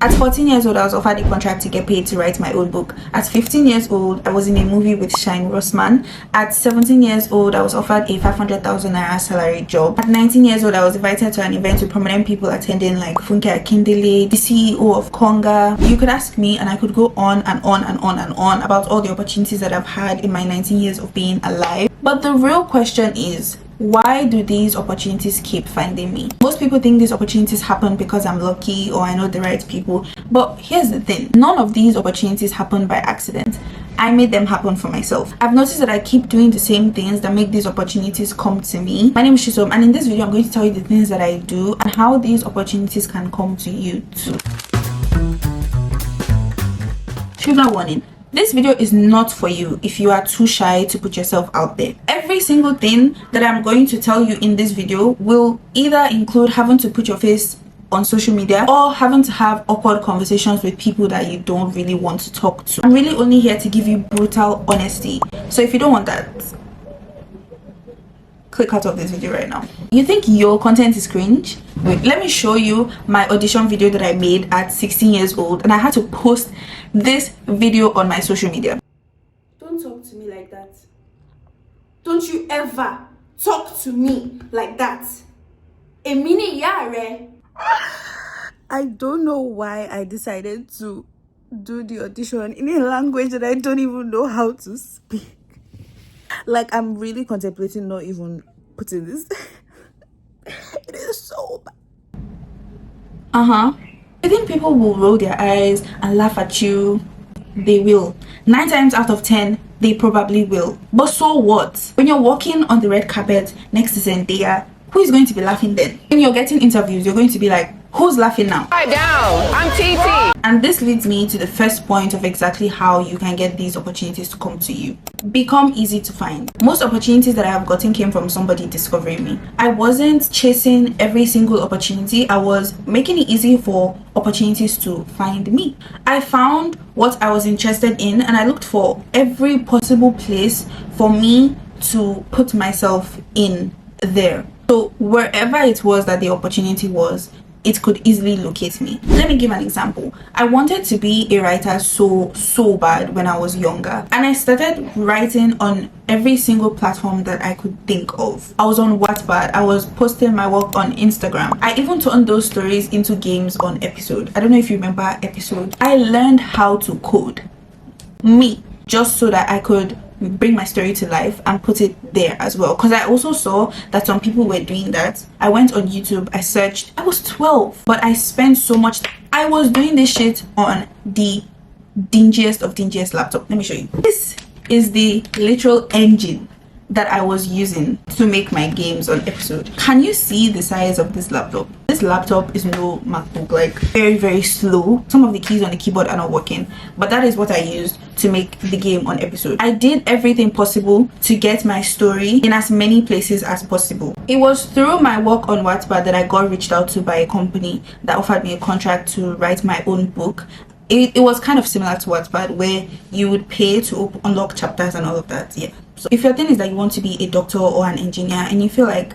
At 14 years old, I was offered a contract to get paid to write my own book. At 15 years old, I was in a movie with Shine Rossman. At 17 years old, I was offered a 500,000 naira salary job. At 19 years old, I was invited to an event with prominent people attending like Funke Akindele, the CEO of Konga. You could ask me and I could go on and on and on and on about all the opportunities that I've had in my 19 years of being alive. But the real question is, why do these opportunities keep finding me? Most people think these opportunities happen because I'm lucky or I know the right people. But here's the thing, none of these opportunities happen by accident. I made them happen for myself. I've noticed that I keep doing the same things that make these opportunities come to me. My name is Chisom, and in this video I'm going to tell you the things that I do and how these opportunities can come to you too. Trigger warning. This video is not for you if you are too shy to put yourself out there. Every single thing that I'm going to tell you in this video will either include having to put your face on social media or having to have awkward conversations with people that you don't really want to talk to. I'm really only here to give you brutal honesty. So if you don't want that, click out of this video right now. You think your content is cringe? Wait, let me show you my audition video that I made at 16 years old, and I had to post this video on my social media. Don't talk to me like that. Don't you ever talk to me like that. A minute, yare. I don't know why I decided to do the audition in a language that I don't even know how to speak. Like, I'm really contemplating not even putting this. It is so bad. I think people will roll their eyes and laugh at you. They will. 9 times out of 10, they probably will. But so what? When you're walking on the red carpet next to Zendaya, who is going to be laughing then? When you're getting interviews, you're going to be like, who's laughing now? Quiet down, I'm TT. And this leads me to the first point of exactly how you can get these opportunities to come to you. Become easy to find. Most opportunities that I have gotten came from somebody discovering me. I wasn't chasing every single opportunity. I was making it easy for opportunities to find me. I found what I was interested in and I looked for every possible place for me to put myself in there. So wherever it was that the opportunity was, it could easily locate me. Let me give an example. I wanted to be a writer so bad when I was younger, and I started writing on every single platform that I could think of. I was on Wattpad, I was posting my work on Instagram. I even turned those stories into games on Episode. I don't know if you remember Episode. I learned how to code, just so that I could bring my story to life and put it there as well, because I also saw that some people were doing that. I went on YouTube, I searched. I was 12, but I spent so much. I was doing this shit on the dingiest of dingiest laptop. Let me show you. This is the literal engine that I was using to make my games on Episode. Can you see the size of this laptop? This laptop is no MacBook, like very slow. Some of the keys on the keyboard are not working, but that is what I used to make the game on Episode. I did everything possible to get my story in as many places as possible. It was through my work on Wattpad that I got reached out to by a company that offered me a contract to write my own book. It was kind of similar to Wattpad, where you would pay to unlock chapters and all of that. Yeah. So if your thing is that you want to be a doctor or an engineer and you feel like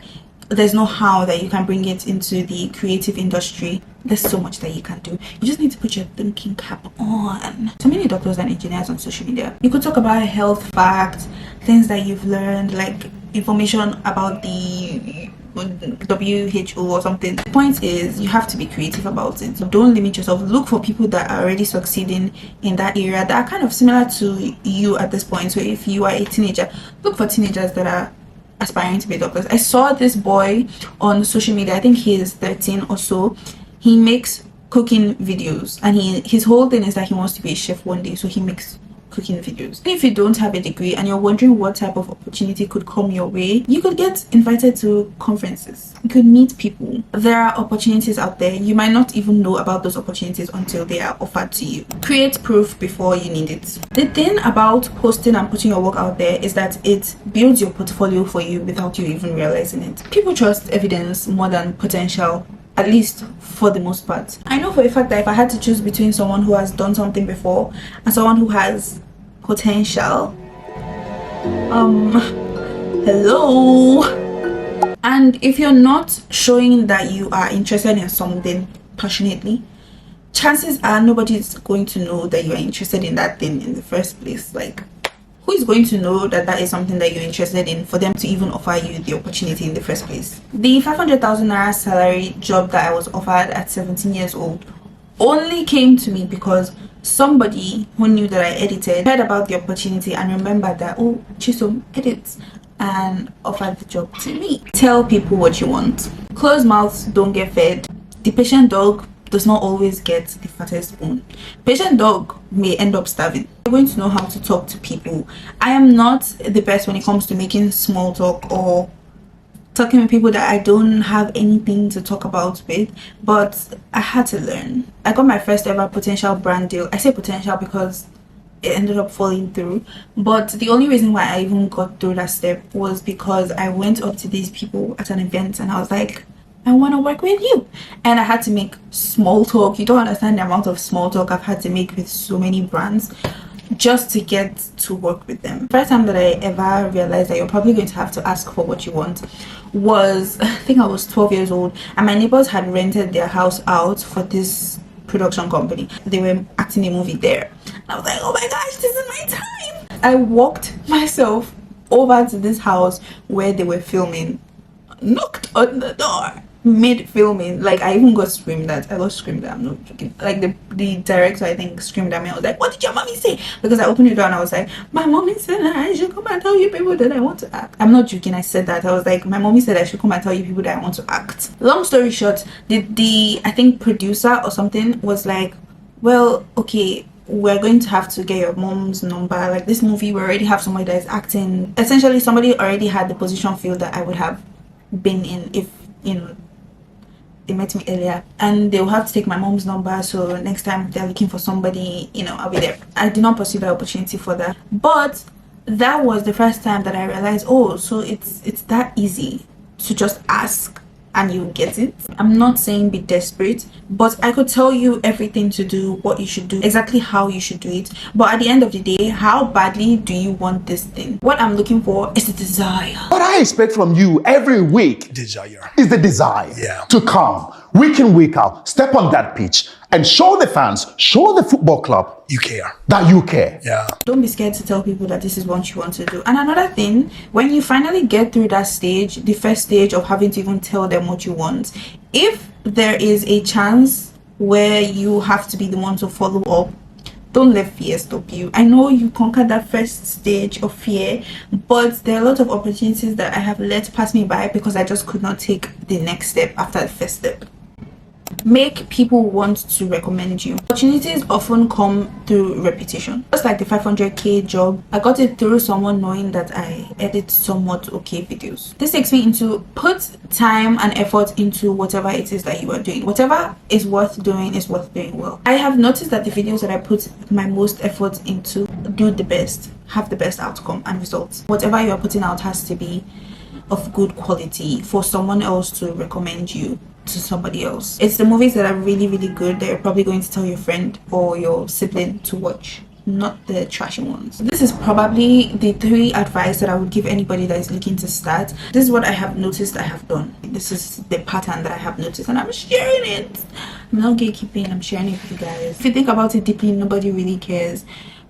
there's no how that you can bring it into the creative industry, there's so much that you can do. You just need to put your thinking cap on. So many doctors and engineers on social media. You could talk about health facts, things that you've learned, like information about the WHO or something. The point is, you have to be creative about it. So don't limit yourself. Look for people that are already succeeding in that area that are kind of similar to you at this point. So if you are a teenager, look for teenagers that are aspiring to be doctors. I saw this boy on social media, I think he is 13 or so. He makes cooking videos, and his whole thing is that he wants to be a chef one day, so he makes cooking videos. If you don't have a degree and you're wondering what type of opportunity could come your way, you could get invited to conferences. You could meet people. There are opportunities out there. You might not even know about those opportunities until they are offered to you. Create proof before you need it. The thing about posting and putting your work out there is that it builds your portfolio for you without you even realizing it. People trust evidence more than potential, at least for the most part. I know for a fact that if I had to choose between someone who has done something before and someone who has potential, hello. And if you're not showing that you are interested in something passionately, chances are nobody's going to know that you're interested in that thing in the first place. Like, who is going to know that that is something that you're interested in for them to even offer you the opportunity in the first place? The 500,000 naira salary job that I was offered at 17 years old only came to me because somebody who knew that I edited heard about the opportunity and remembered that, oh, Chisom edits, and offered the job to me. Tell people what you want. Closed mouths don't get fed. The patient dog does not always get the fattest spoon. Patient dog may end up starving. You're going to know how to talk to people. I am not the best when it comes to making small talk or talking with people that I don't have anything to talk about with, but I had to learn. I got my first ever potential brand deal. I say potential because it ended up falling through, but the only reason why I even got through that step was because I went up to these people at an event and I was like, I want to work with you. And I had to make small talk. You don't understand the amount of small talk I've had to make with so many brands just to get to work with them. First time that I ever realized that you're probably going to have to ask for what you want was, I think I was 12 years old, and my neighbors had rented their house out for this production company. They were acting a movie there. I was like, oh my gosh, this is my time. I walked myself over to this house where they were filming, knocked on the door mid filming. Like, I even got screamed at. I got screamed at, I'm not joking. Like, the director, I think, screamed at me. I was like, what did your mommy say? Because I opened the door and I was like, my mommy said that I should come and tell you people that I want to act. I'm not joking, I said that. I was like, my mommy said I should come and tell you people that I want to act. Long story short, the I think producer or something was like, well, okay, we're going to have to get your mom's number. Like, this movie, we already have somebody that is acting. Essentially, somebody already had the position field that I would have been in if, you know, they met me earlier, and they'll have to take my mom's number, so next time they're looking for somebody, you know, I'll be there. I did not pursue the opportunity for that, but that was the first time that I realized, oh, so it's that easy to just ask and you get it. I'm not saying be desperate, but I could tell you everything to do, what you should do, exactly how you should do it. But at the end of the day, how badly do you want this thing? What I'm looking for is the desire. What I expect from you every week Desire. is the desire to come week in, week out, step on that pitch and show the fans, show the football club You care. that you care. Yeah. Don't be scared to tell people that this is what you want to do. And another thing, when you finally get through that stage, the first stage of having to even tell them what you want, if there is a chance where you have to be the one to follow up, don't let fear stop you. I know you conquered that first stage of fear, but there are a lot of opportunities that I have let pass me by because I just could not take the next step after the first step. Make people want to recommend you. Opportunities often come through reputation. Just like the 500k job, I got it through someone knowing that I edit somewhat okay videos. This takes me into put time and effort into whatever it is that you are doing. Whatever is worth doing is worth doing well. I have noticed that the videos that I put my most effort into do the best, have the best outcome and results. Whatever you are putting out has to be of good quality for someone else to recommend you to somebody else. It's the movies that are really, really good that you're probably going to tell your friend or your sibling to watch, not the trashy ones. This is probably the 3 advice that I would give anybody that is looking to start. This is what I have noticed I have done. This is the pattern that I have noticed and I'm sharing it. I'm not gatekeeping, I'm sharing it with you guys. If you think about it deeply, nobody really cares.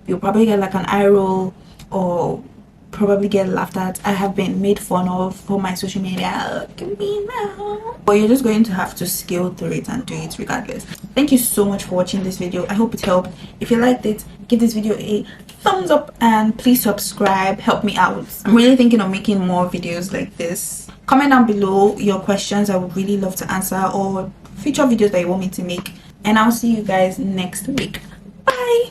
You'll probably get like an eye roll or probably get laughed at. I have been made fun of for my social media. Look at me now. But you're just going to have to scale through it and do it regardless. Thank you so much for watching this video. I hope it helped. If you liked it, give this video a thumbs up and please subscribe. Help me out. I'm really thinking of making more videos like this. Comment down below your questions. I would really love to answer, or future videos that you want me to make, and I'll see you guys next week. Bye.